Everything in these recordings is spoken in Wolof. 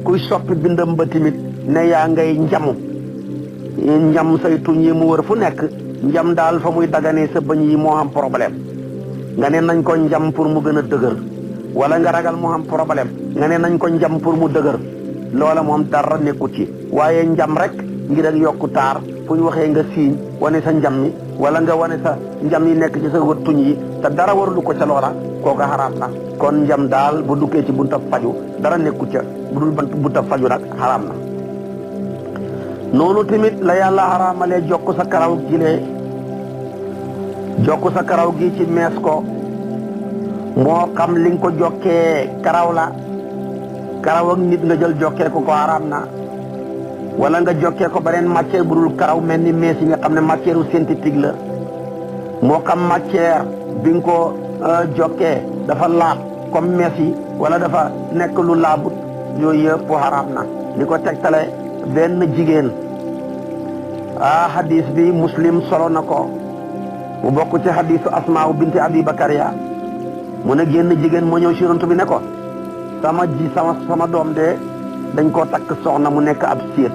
kuy soppi bindam ba timit ne yaa ngay njam say tuñ yi mu wër fu nekk njam daal fa muy daganee sa bëñ yi moo am problème nga ne nañ ko njam pour mu gën a dëgër wala nga ragal mu am problème nga ne nañ ko njam pour mu dëgër loola moom dara nekkut ci waaye njam rek ngir ak yokku taar fu ñu waxee nga siiñ wane sa njam mi wala nga wane sa njam yi nekk ci sa wër tuñ yi te dara warulu ko ca loola kooku xaraam na kon njam daal bu duggee ci bunta faju dara nekkut ca bu dul bunta faju nag xaraam na noonu tamit la yàlla xaraamalee jokk sa karaw gilee jokk sa karaw gi ci mees ko moo xam li nga ko jokkee karaw la karaw ak nit nga jël jokkee ko xaraam na wala nga jokkee ko beneen matière bu dul karaw mel ni mees yi nga xam ne matière synthétique la moo xam matière bi nga ko jokkee dafa laab comme mees yi wala dafa nekk lu laabut yooyu yëpp xaraam na li ko tegtale benn jigéen hadis bi muslim solo na ko mu bokk ci hadisu asmaa binti abi bakariya mu ne génn jigéen moo ñëw si yonent bi ne ko sama doom de dañ koo takk soxna mu nekk ab séet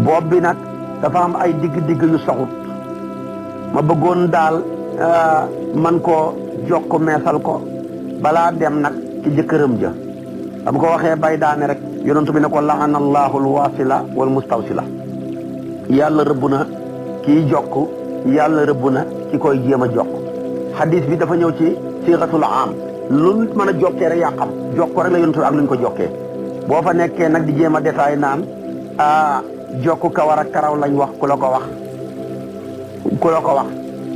boob bi nag dafa am ay digg yu soxut ma bëggoon daal man koo jokk meesal ko balaa dem nag ci jëkkëram ja am ko waxee bay daane rek yonent bi ne ko laana allahu alwasila wal mustawsila yàlla rëbb na kii jokk yàlla rëbb na ki koy jéem a jokk hadis bi dafa ñëw ci siixatul am lu mën a jokkee rek yaa xam jokk rek la yonent bi ak lu ñu ko jokkee boo fa nekkee nag di jéem a détaillé naan jokk kawar ak karaw lañ wax ku la ko wax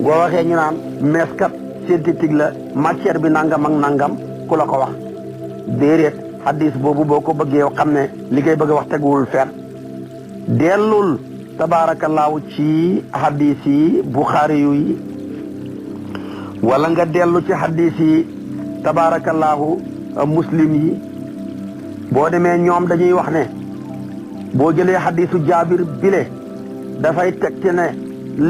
boo waxee ñu naan meeskat synthétique la matière bi nangam ak nangam ku la ko wax déedéet hadis boobu boo ko bëggee xam ne li koy bëgg a wax teguwul fenn dellul tabaarakallaahu ci hadis yi buxaari yu yi wala nga dellu ci hadis yi tabaarakallaahu muslim yi boo demee ñoom dañuy wax ne boo jëlee hadisu jaabir bile dafay teg ci ne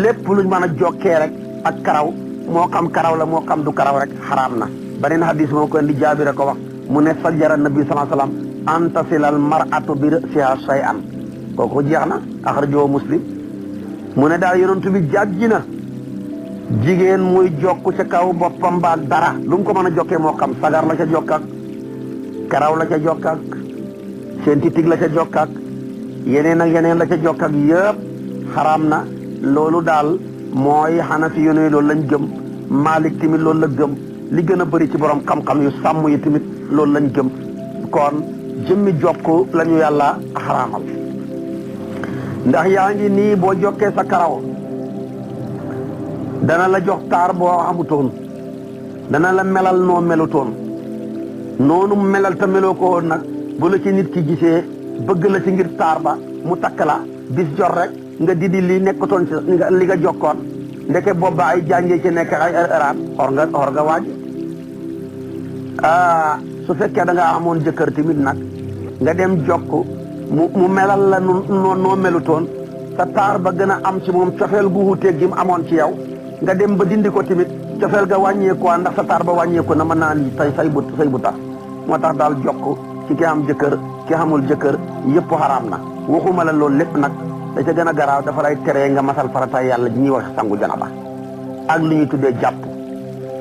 lépp luñ mën a jokkee rek ak karaw moo xam karaw la moo xam du karaw rek xaraam na beneen hadis moo ko indi jaabir a ko wax mu ne sajjara nabi sallallahu alayhi wasallam an tasilal mar'atu bi ra'siha shay'an kooku jeex na axrajahu muslim mu ne daal yonent bi jàjji na jigéen muy jokk ca kaw boppam baag dara lu mu ko mën a jokkee moo xam sagar la ca jokk ak karaw la ca jokk ak synthétique la ca jokk ak yeneen ak yeneen la ca jokk ak yëpp xaraam na loolu daal mooy xanafi yu ne loolu lañ gëm Maalik tamit loolu la gëm li gën a bëri ci borom xam-xam yu sàmm yi tamit loolu lañ gëm kon jëmmi jokk la ñu yàlla xaraamal ndax yaa ngi nii boo jokkee sa karaw dana la jox taar boo amutoon dana la melal noo melutoon noonu melal te meloo ko woon nag bu la ci nit ki gisee bëgg la ci ngir taar ba mu takk la bis jot rek nga didi li nekkatoon ci li nga jokkoon ndeke booba ay jàngee ci nekk ay eraan xor nga waaj su fekkee da nga amoon jëkkër tamit nag nga dem jokk mu melal la noo melutoon sa taar ba gën a am ci moom cofeel gu wuuteeg gi mu amoon ci yow nga dem ba dindi ko tamit cofeel ga wàññeeku ndax sa taar ba wàññeeku na mën naa ni say bu tax moo tax daal jokk ci ki am jëkkër ki amul jëkkër yëpp xaraam na waxuma la loolu lépp nag da ca gën a garaaw dafa lay teree nga masal farata yàlla ji ñuy wax sangu janaba ak li ñuy tuddee jàpp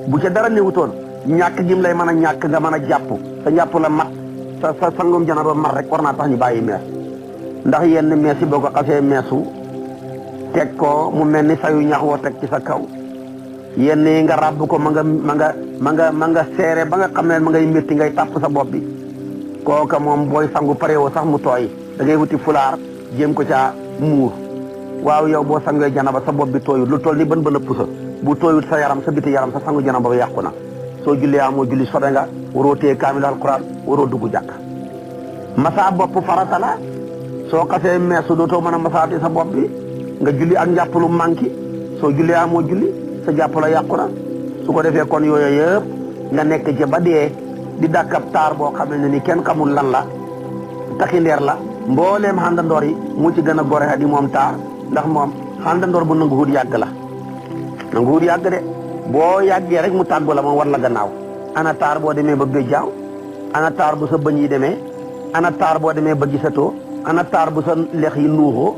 bu ca dara néewutoon ñàkk gim lay mën a ñàkk nga mën a jàpp sa jàpp la mat sa sangum janaba mat rek war naa tax ñu bàyyi mees ndax yenn mees yi boo ko xasee meesu teg ko mu mel ni sayu ñax woo teg ci sa kaw yenn yi nga ràbb ko ma nga seere ba nga xam ne ma ngay métti ngay tàpp sa bopp bi kooka moom booy sangu pare woo sax mu tooy da ngay wuti fulaar jéem ko caa muur waaw yow boo sangee janaba sa bopp bi tooyut lu toll ni bën a pusa bu tooyut sa yaram sa biti yaram sa sangu janaba ba yàqu na soo jullee amoo julli sobe nga waroo téye kaamil alquran waroo dugg jàkk masa bopp farata la soo xasee meesu dootoo mën a masaati sa bopp bi nga julli ak njàpp lu manqué soo jullee amoo julli sa jàpp la yàqu na su ko defee kon yooyu yëpp nga nekk ci ba dee di dàkkab taar boo xam ne ni kenn xamul lan la taxindeer la mbooleem xàndandoor yi mu ci gën a gore di moom taar ndax moom xàndandoor bu nangu wut yàgg la nangu wut yàgg de boo yàggee rek mu tàggu la moom war la gannaaw ana taar boo demee ba béjjaaw ana taar bu sa bëñ yi demee ana taar boo demee ba gisatoo ana taar bu sa lex yi nuuxoo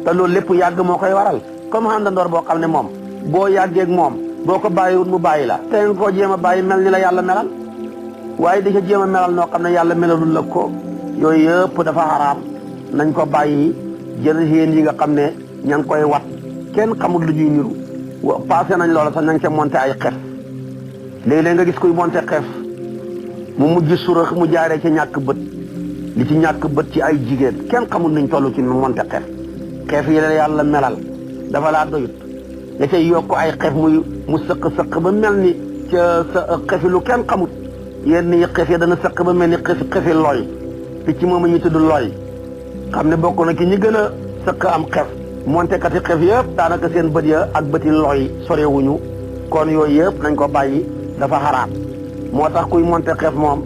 te loolu lépp yàgg moo koy waral comme àndandoor boo xam ne moom boo yàggeeg moom boo ko bàyyiwul mu bàyyi la te nga koo jéem a bàyyi mel ni la yàlla melal waaye di ca jéem a melal noo xam ne yàlla melalul la ko yooyu yëpp dafa xaraam nañ ko bàyyi jël yéen yi nga xam ne ña ngi koy wat kenn xamul lu ñuy niru passé nañ loola sax nañ ca monté ay xef léeg-léeg nga gis kuy monté xef mu mujj surax mu jaaree ci ñàkk bët li ci ñàkk bët ci ay jigéen kenn xamul nuñ toll ci monté xef yi la yàlla melal dafa laa doyut nga cay yokk ay xef mu sëq ba mel ni ca sa xefi lu kenn xamut yenn yi xef yi dana sëq ba mel ni xefi looy picc moom ñu tudd looy xam ne bokk na ki ñi gën a sëq am xef monté kati xef yëpp daanaka seen bët ya ak bëti looy sorewuñu kon yooyu yëpp nañ ko bàyyi dafa xaraam moo tax kuy monté xef moom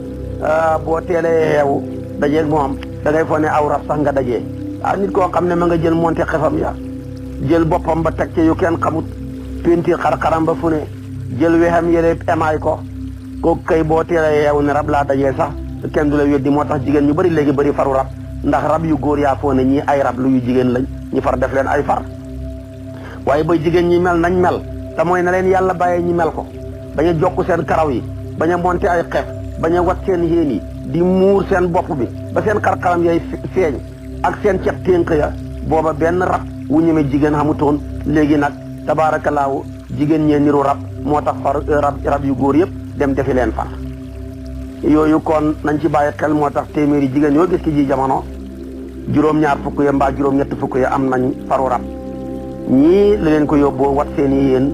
boo teelee yeewu dajeeg moom da ngay foog ne aw rab sax nga dajee nit koo xam ne ma nga jël monté xefam ya jël boppam ba teg ci yu kenn xamut peinture xar-xaram ba fu ne jël wexam yële emaay ko kooku kay boo teelee yeewu ne rab laa dajee sax kenn du la weddi moo tax jigéen ñu bëri léegi bëri faru rab ndax rab yu góor yaa foo ne ñii ay rab lu yu jigéen lañ ñu far def leen ay far waaye ba jigéen ñi mel nañ mel te mooy na leen yàlla bàyyee ñi mel ko bañ a jokk seen karaw yi bañ a monté ay xef bañ a wat seen yéen yi di muur seen bopp bi ba seen xar-xaram yay feeñ ak seen cet ténk ya booba benn rab wu ñeme jigéen xamutoon léegi nag tabaarakallaahu jigéen ñee niru rab moo tax far rab yu góor yëpp dem defi leen far yooyu kon nañ ci bàyyi xel moo tax téeméeri jigéen yoo gis ci ji jamono juróom-ñaar fukk ya mbaa juróom-ñett fukk ya am nañ faru rab ñii la leen ko yóbboo wat seen i yéen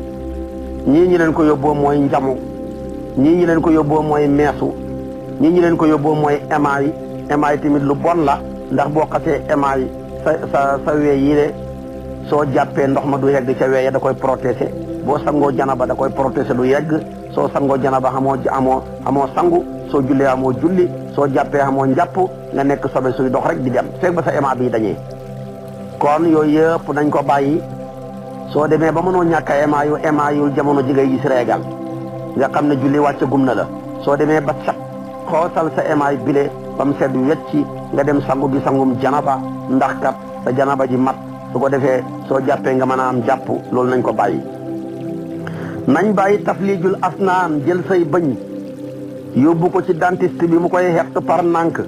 ñii ñi leen ko yóbboo mooy njamu ñii ñi leen ko yóbboo mooy meesu ñii ñi leen ko yóbboo mooy émaay tamit lu bon la ndax boo xasee émaay sa wee yi de soo jàppee ndox ma du yegg ca wee ya da koy protéger boo sangoo janaba da koy protéger du yegg soo sangoo janaba amoo sangu soo jullee amoo julli soo jàppee amoo njàpp nga nekk sobe suy dox rek di dem feeg ba sa éma bi dañee kon yooyu yëpp nañ ko bàyyi soo demee ba mënoo ñàkk a éma yu jamono ji ngay gis réegal nga xam ne julli wàcce gum na la soo demee ba set xoosal sa éma bile ba mu sedd wecci nga dem sangu gi sangum janaba ndax kat sa janaba ji mat su ko defee soo jàppee nga mën a am jàpp loolu nañ ko bàyyi nañ bàyyi taflijul asnaan jël say bëñ yóbbu ko ci dentiste bi mu koy xett par nànk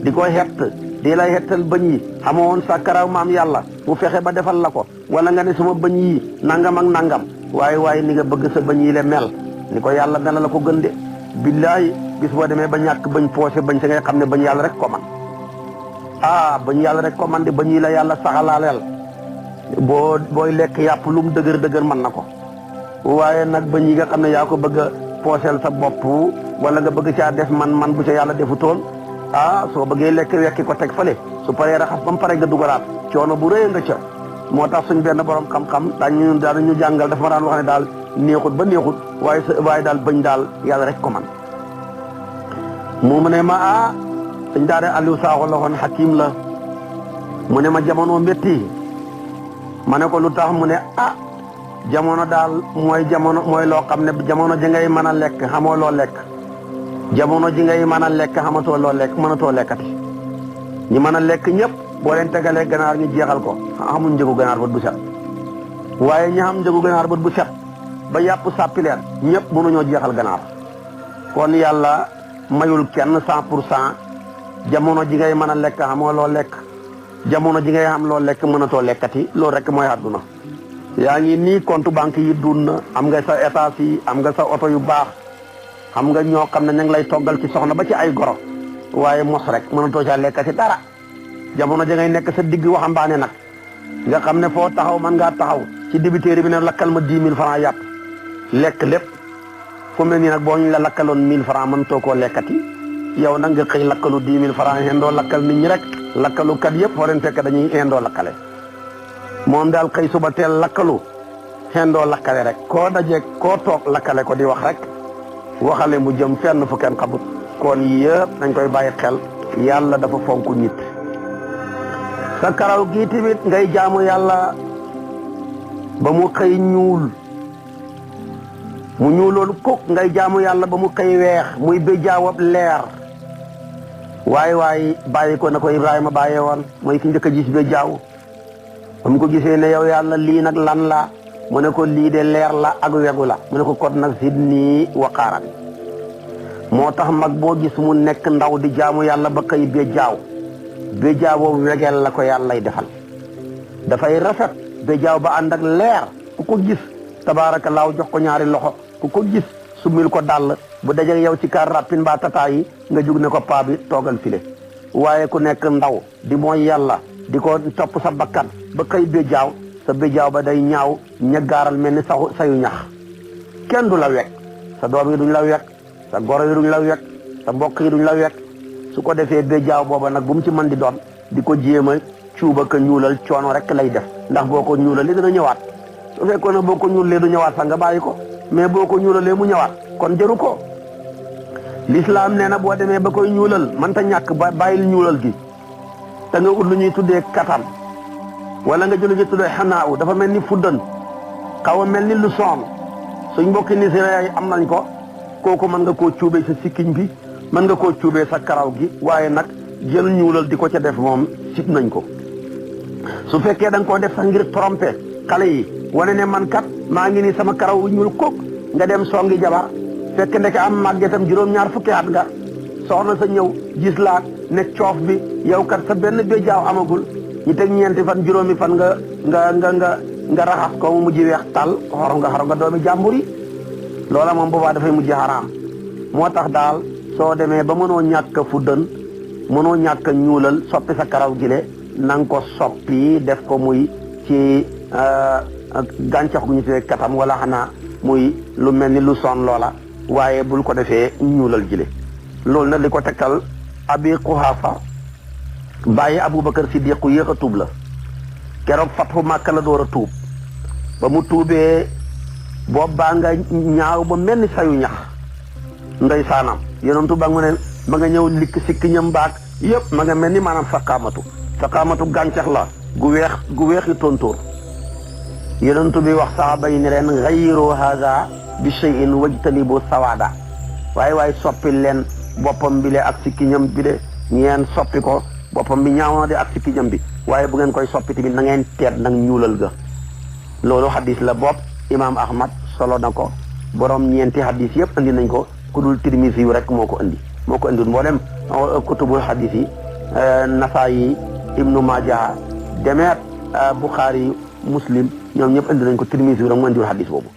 di ko xett di lay xettal bëñ yi xamoon sa karaw maam yàlla mu fexe ba defal la ko wala nga ne suma bëñ yi nangam ak nangam waaye ni nga bëgg sa bëñ yi le mel ni ko yàlla mel la ko gën de billaahi bis boo demee ba ñàkk bëñ poosé bëñ sa ngay xam ne bëñ yàlla rek ko man bëñ yàlla rek ko man de bëñ yi la yàlla saxalaaleel booy lekk yàpp lu mu dëgër mën na ko waaye nag bëñ yi nga xam ne yaa ko bëgg a pooseel sa bopp wala nga bëgg caa def man bu ca yàlla defutoon soo bëggee lekk wekki ko teg fële su paree raxas ba mu pare nga dugalaat coono bu rëy nga ca moo tax suñ benn borom xam-xam dañu jàngal dafa ma daan wax ne daal neexut ba neexut waaye daal bëñ daal yàlla rek ko man mu ne ma dañ daane Aliou Sakho la xoon hakim la mu ne ma jamono métti ma ne ko lu tax mu ne jamono daal mooy loo xam ne jamono ji ngay mën a lekk xamoo loo lekk jamono ji ngay mën a lekk xamatoo loo lekk mënatoo lekkati ñi mën a lekk ñëpp boo leen tegalee ganaar ñu jeexal ko xamuñ njëgu ganaar bët bu set waaye ñi xam njëgu ganaar bët bu set ba yàpp sàppi leen ñëpp mënuñoo jeexal ganaar kon yàlla mayul kenn 100% jamono ji ngay mën a lekk xamoo loo lekk jamono ji ngay xam loo lekk mënatoo lekkati loolu rek mooy àdduna yaa ngi nii compte banque yi dun na am nga sa étage yi am nga sa oto yu baax xam nga ñoo xam ne ñu ngi lay toggal ci soxna ba ci ay goro waaye mos rek mënatoo caa lekkati dara jamono ji ngay nekk sa digg waxambaane nag nga xam ne foo taxaw mën ngaa taxaw ci dibiteeri bi ne lakkal ma 10 000 francs yàpp lekk lépp fu mel nii nag boo ñu la lakkaloon 1000 francs mënatoo koo lekkati yow nag nga xëy lakkalu 10 000 francs xendoo lakkal nit ñi rek lakkalu kat yëpp foo leen fekk dañuy xendoo lakkale moom daal xëy suba teel lakkalu xendoo lakkale rek koo dajeeg koo toog lakkale ko di wax rek waxale mu jëm fenn fu kenn xamut kon yëpp nañ koy bàyyi xel yàlla dafa fonk nit sa karaw gii tamit ngay jaamu yàlla ba mu xëy ñuul mu ñuuloon kuk ngay jaamu yàlla ba mu xëy weex muy béjaawab leer waaye bàyyi ko na ko Ibrahima bàyyee woon mooy ki njëkk a gis be jaaw ba mu ko gisee ne yow yàlla lii nag lan la mu ne ko lii de leer la ak wegu la mu ne ko kon nag sidnii waqaaran moo tax mag boo gis mu nekk ndaw di jaamu yàlla ba kay be jaaw boobu wegeel la ko yàlla lay defal dafay rafet be jaaw ba ànd ak leer ku ko gis tabaarakallaahu jox ko ñaari loxo ku ko gis sumil ko dàll bu dajeg yow ci kar rappin mbaa tataa yi nga jug ne ko paa bi toogal file waaye ku nekk ndaw di mooy yàlla di ko topp sa bakkan ba kay be jaaw sa be jaaw ba day ñaaw ñaggaaral mel ni sayu ñax kenn du la wekk sa doom yi duñ la wekk sa goro yi duñ la wekk sa mbokk yi duñ la wekk su ko defee be jaaw booba nag bu mu ci mën di doon di ko jéem a cuuba ka ñuulal coono rek lay def ndax boo ko ñuulalee dina ñëwaat su fekkoon ne boo ko ñuulalee du ñëwaat sax nga bàyyi ko mais boo ko ñuulalee mu ñëwaat kon jëru ko l'islam nee na boo demee ba koy ñuulal mënta ñàkk ba bàyyil ñuulal gi te nga ut lu ñuy tuddee katam wala nga jël lu ñuy tuddee xanaaw dafa mel ni fuddan xaw a mel ni lu soon suñ mbokki Nigéria yi am nañ ko kooku mën nga koo cuubee sa sikkiñ bi mën nga koo cuubee sa karaw gi waaye nag jël ñuulal di ko ca def moom sib nañ ko su fekkee da nga koo def sax ngir tromper xale yi wane ne man kat maa ngi nii sama karaw wu ñuul kook nga dem songi jabar fekk ndeke am màggetam juróom-ñaar fukki at nga soxna sa ñëw gis laa ne coof bi yow kat sa benn be jaaw amagul ñu teg ñeenti fan juróomi fan nga raxas ko mu mujj weex tàll xoro nga doomi jàmbur yi loola moom boobaa dafay mujj xaraam moo tax daal soo demee ba mënoo ñàkk fuddan mënoo ñàkk ñuulal soppi sa karaw gile na nga ko soppi def ko muy ci gàncax gu ñu tuddee katam wala xanaa muy lu mel ni lu son loola waaye bul ko defee ñuulal jile loolu nag li ko tegtal Abi Quhaafa bàyyi Aboubacar Siddiq ku yéex a tuub la keroog fatxu Màkka la door a tuub ba mu tuubee boobu baa nga ñaaw ba mel ni sayu ñax ndey saanam yonentu ba mu ne ma nga ñëw likk sikki ñam baag yëpp ma nga mel ni maanaam saqaamatu gàncax la gu weexi tontóor yonentu bi wax saxaaba yi ne leen xayru haada bi shay'in wajtanibu sawaada waaye soppi leen boppam bi le ak sikki ñam bi le ngeen soppi ko boppam bi ñaaw na de ak sikki ñam bi waaye bu ngeen koy soppi tamit na ngeen teet nag ñuulal ga loolu hadis la bopp imaam Ahmad solo na ko borom ñeenti hadis yëpp andi nañ ko ku dul Tirmisi yu rek moo ko andi mboolem kutubul hadis yi Nasaayi Ibnu Maaja demeet Buxaari Muslim ñoom ñëpp andi nañ ko Tirmisi yu rek mu andiwul hadis boobu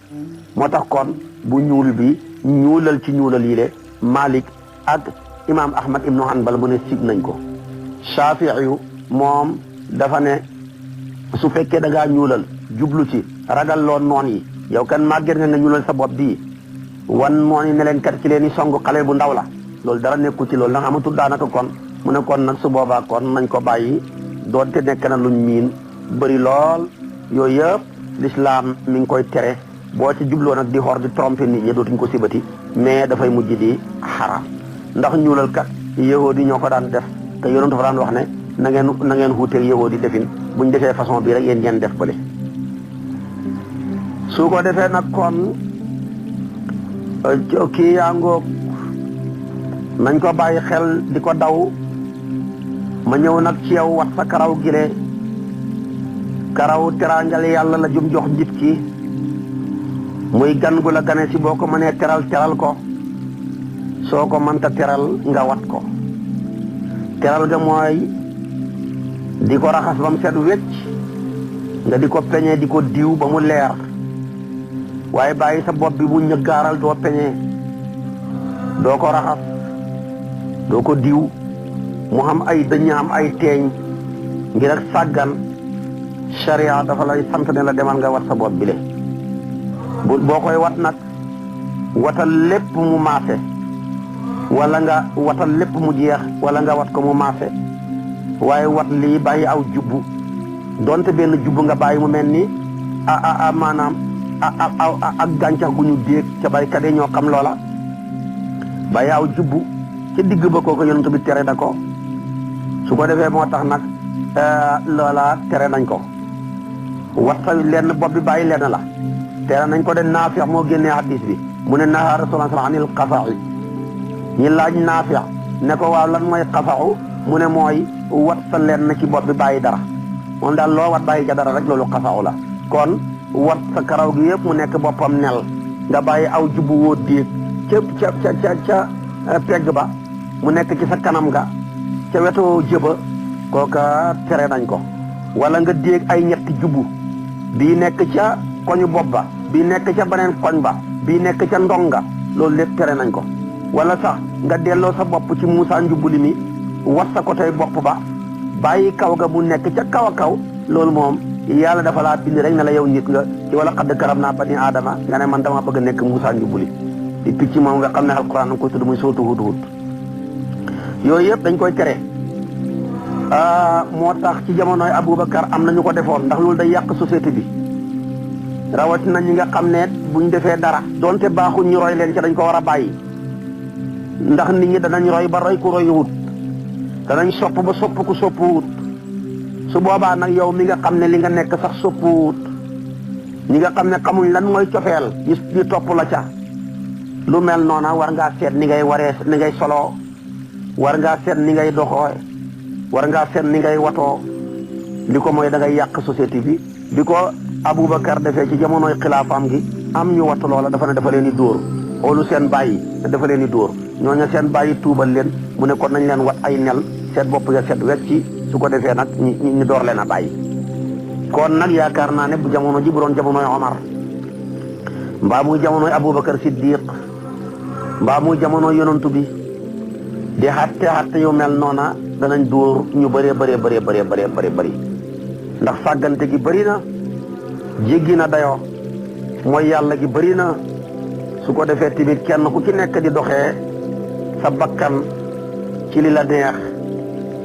moo tax kon bu ñuul bi ñuulal ci ñuulal yi le Malik ak imaam Ahmad Ibnu Hanbal mu ne sib nañ ko Shaafi'i yu moom dafa ne su fekkee da ngaa ñuulal jublu ci ragal loo noon yi yow kan màgget nga ñuulal sa bopp bii wan noon yi ne leen kat ci leen i song xale bu ndaw la loolu dara nekku ci loolu ndax amatul daanaka kon mu ne kon nag su boobaa kon nañ ko bàyyi doonte nekk na luñ miin bëri lool yooyu yëpp l'islam mi ngi koy tere boo ci jubloo nag di xor di tromper nit ñi dootuñ ko sibati mais dafay mujj di xaraam ndax ñuulal kat yahuud yi ñoo ko daan def te yonent dafa daan wax ne na ngeen xuuteeg yahuud yi defin buñ defee façon bii rek yéen ngeen def bële su ko defee nag kon kii yaa ngoog nañ ko bàyyi xel di ko daw ma ñëw nag ci yow wat sa karaw gile karaw teraangal yàlla la jum jox nit ki muy gan gu la gane si boo ko mënee teral ko soo ko mënta teral nga wat ko teral ga mooy di ko raxas ba mu set wecc nga di ko peñe di ko diw ba mu leer waaye bàyyi sa bopp bi bu ñëggaaral doo peñe doo ko raxas doo ko diw mu xam ay dëñ am ay teeñ ngir ak sàggan sharia dafa lay sant ne la demal nga wat sa bopp bi le boo koy wat nag watal lépp mu maase wala nga watal lépp mu jeex wala nga wat ko mu maase waaye wat lii bàyyi aw jubbu donte benn jubbu nga bàyyi mu mel ni maanaam ak gàncax gu ñu déeg ca baykat yi ñoo xam loola bàyyi aw jubbu ca digg ba kooku yonent bi tere na ko su ko defee moo tax nag loola tere nañ ko wat sa lenn bopp bi bàyyi lenn la tere nañ ko de Naafi' moo génnee hadis bi mu ne nahaa Rasulullah anil qafa'i ñi laaj Naafi' ne ko waaw lan mooy xasaxu mu ne mooy wat sa lenn ci bopp bi bàyyi dara moom daal loo wat bàyyi ca dara rek loolu xasaxu la kon wat sa karaw gi yëpp mu nekk boppam nel nga bàyyi aw jubbu woo déeg ca pegg ba mu nekk ci sa kanam ga ca wetu jëba kooka tere nañ ko wala nga déeg ay ñetti jubbu bii nekk ca koñu bopp ba bii nekk ca beneen koñ ba bii nekk ca ndonga loolu lépp tere nañ ko wala sax nga delloo sa bopp ci Muusaa njubbuli mi wat sa ko tey bopp ba bàyyi kaw ga mu nekk ca kaw a kaw loolu moom yàlla dafa laa bind rek ne la yow nit nga ci wala xadd karam naa bani aadama nga ne man dama bëgg a nekk Muusaa njubbuli di picc moom nga xam ne alquran nga koy tudd muy sootu hut yooyu yëpp dañ koy tere moo tax ci jamonoy Aboubacar am na ñu ko defoon ndax loolu day yàq société bi rawatina ñi nga xam ne buñ defee dara donte baaxul ñu roy leen ca dañ ko war a bàyyi ndax nit ñi danañ roy ba roy ku roy wut danañ sopp ba sopp ku sopp wut su boobaa nag yow mi nga xam ne li nga nekk sax sopp wut ñi nga xam ne xamuñ lan mooy cofeel ñu topp la ca lu mel noona war ngaa seet ni ngay soloo war ngaa seet ni ngay doxoo war ngaa seet ni ngay watoo li ko mooy da ngay yàq société bi ko Aboubacar defee ci jamonoy xilaafaam gi am ñu wattu loola dafa ne dafa leen di dóor xoolu seen bàyyi dafa leen di dóor ñooñu seen bàyyi tuubal leen mu ne kon nañ leen wat ay nel seet bopp ya seet wecci su ko defee nag ñu door leen a bàyyi kon nag yaakaar naa ne bu jamono ji bu doon jamonoy Omar mbaa muy jamonoy Aboubacar Siddiq mbaa muy jamono yonantu bi di xatte yu mel noona danañ dóor ñu bëree bëri ndax sàggante gi bëri na jéggi na dayoo mooy yàlla gi bëri na su ko defee tamit kenn ku ci nekk di doxee sa bakkan ci li la neex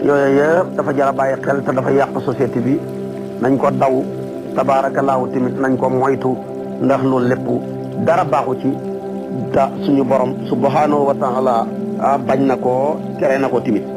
yooyu yëpp dafa jar a bàyyi xel te dafa yàq société bi nañ ko daw tabaarakallaahu tamit nañ ko moytu ndax loolu lépp dara baaxu ci ta suñu borom subhanahu wa taala bañ na ko tere na ko tamit